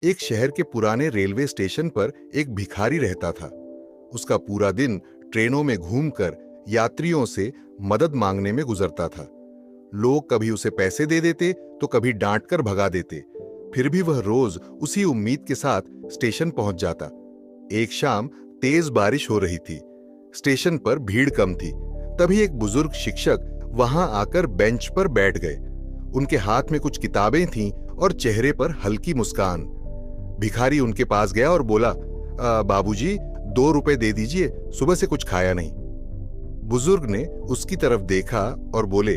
एक शहर के पुराने रेलवे स्टेशन पर एक भिखारी रहता था। उसका पूरा दिन ट्रेनों में घूमकर यात्रियों से मदद मांगने में गुजरता था। लोग कभी उसे पैसे दे देते तो कभी डांट कर भगा देते। फिर भी वह रोज उसी उम्मीद के साथ स्टेशन पहुंच जाता। एक शाम तेज बारिश हो रही थी। स्टेशन पर भीड़ कम थी। तभी एक बुजुर्ग शिक्षक वहां आकर बेंच पर बैठ गए। उनके हाथ में कुछ किताबें थीं और चेहरे पर हल्की मुस्कान। भिखारी उनके पास गया और बोला, बाबूजी 2 रुपए दे दीजिए, सुबह से कुछ खाया नहीं। बुजुर्ग ने उसकी तरफ देखा और बोले,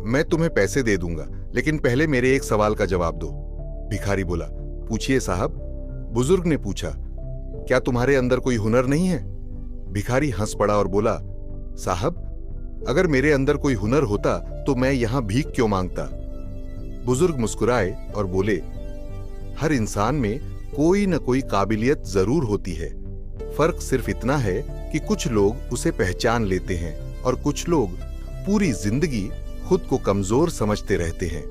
मैं तुम्हें पैसे दे दूंगा, लेकिन पहले मेरे एक सवाल का जवाब दो। भिखारी बोला, पूछिए साहब। बुजुर्ग ने पूछा, क्या तुम्हारे अंदर कोई हुनर नहीं है? भिखारी हंस पड़ा और बोला, साहब, अगर मेरे अंदर कोई हुनर होता तो मैं यहां भीख क्यों मांगता? बुजुर्ग मुस्कुराए और बोले, हर इंसान में कोई न कोई काबिलियत जरूर होती है। फर्क सिर्फ इतना है कि कुछ लोग उसे पहचान लेते हैं और कुछ लोग पूरी जिंदगी खुद को कमजोर समझते रहते हैं।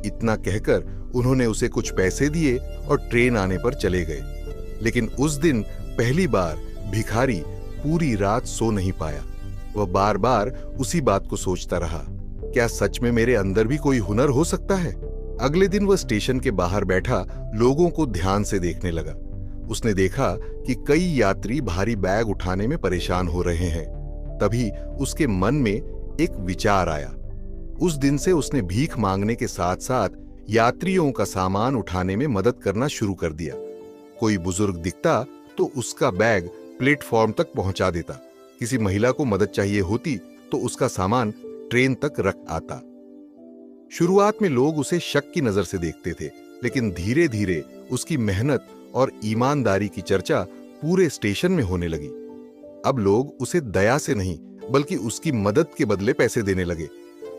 इतना कहकर उन्होंने उसे कुछ पैसे दिए और ट्रेन आने पर चले गए। लेकिन उस दिन पहली बार भिखारी पूरी रात सो नहीं पाया। वह बार बार उसी बात को सोचता रहा, क्या सच में मेरे अंदर भी कोई हुनर हो सकता है? अगले दिन वह स्टेशन के बाहर बैठा लोगों को ध्यान से देखने लगा। उसने देखा कि कई यात्री भारी बैग उठाने में परेशान हो रहे हैं। तभी उसके मन में एक विचार आया। उस दिन से उसने भीख मांगने के साथ साथ यात्रियों का सामान उठाने में मदद करना शुरू कर दिया। कोई बुजुर्ग दिखता तो उसका बैग प्लेटफॉर्म तक पहुंचा देता। किसी महिला को मदद चाहिए होती तो उसका सामान ट्रेन तक रख आता। शुरुआत में लोग उसे शक की नजर से देखते थे, लेकिन धीरे धीरे उसकी मेहनत और ईमानदारी की चर्चा पूरे स्टेशन में होने लगी। अब लोग उसे दया से नहीं बल्कि उसकी मदद के बदले पैसे देने लगे।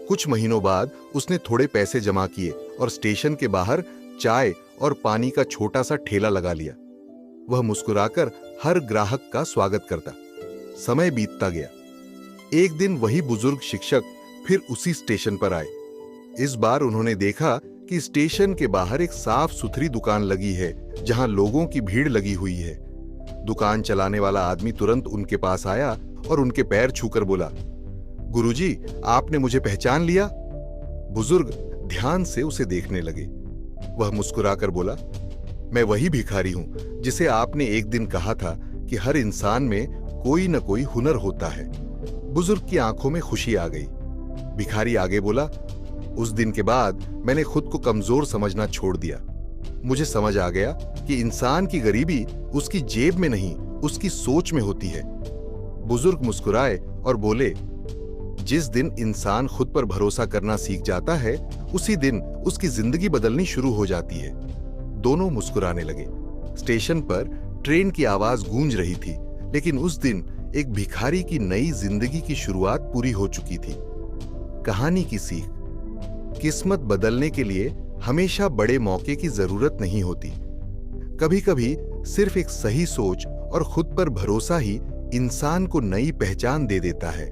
कुछ महीनों बाद उसने थोड़े पैसे जमा किए और स्टेशन के बाहर चाय और पानी का छोटा सा ठेला लगा लिया। वह मुस्कुराकर हर ग्राहक का स्वागत करता। समय बीतता गया। एक दिन वही बुजुर्ग शिक्षक फिर उसी स्टेशन पर आए। इस बार उन्होंने देखा कि स्टेशन के बाहर एक साफ सुथरी दुकान लगी है जहां लोगों की भीड़ लगी हुई है। दुकान चलाने वाला आदमी तुरंत उनके पास आया और उनके पैर छूकर बोला, गुरुजी, आपने मुझे पहचान लिया? बुजुर्ग ध्यान से उसे देखने लगे। वह मुस्कुराकर बोला, मैं वही भिखारी हूं जिसे आपने एक दिन कहा था कि हर इंसान में कोई न कोई हुनर होता है। बुजुर्ग की आंखों में खुशी आ गई। भिखारी आगे बोला, उस दिन के बाद मैंने खुद को कमजोर समझना छोड़ दिया। मुझे समझ आ गया कि इंसान की गरीबी उसकी जेब में नहीं, उसकी सोच में होती है। बुजुर्ग मुस्कुराए और बोले, जिस दिन इंसान खुद पर भरोसा करना सीख जाता है, उसी दिन उसकी जिंदगी बदलनी शुरू हो जाती है। दोनों मुस्कुराने लगे। स्टेशन पर ट्रेन की आवाज गूंज रही थी, लेकिन उस दिन एक भिखारी की नई जिंदगी की शुरुआत पूरी हो चुकी थी। कहानी की सीख, किस्मत बदलने के लिए हमेशा बड़े मौके की जरूरत नहीं होती। कभी-कभी सिर्फ एक सही सोच और खुद पर भरोसा ही इंसान को नई पहचान दे देता है।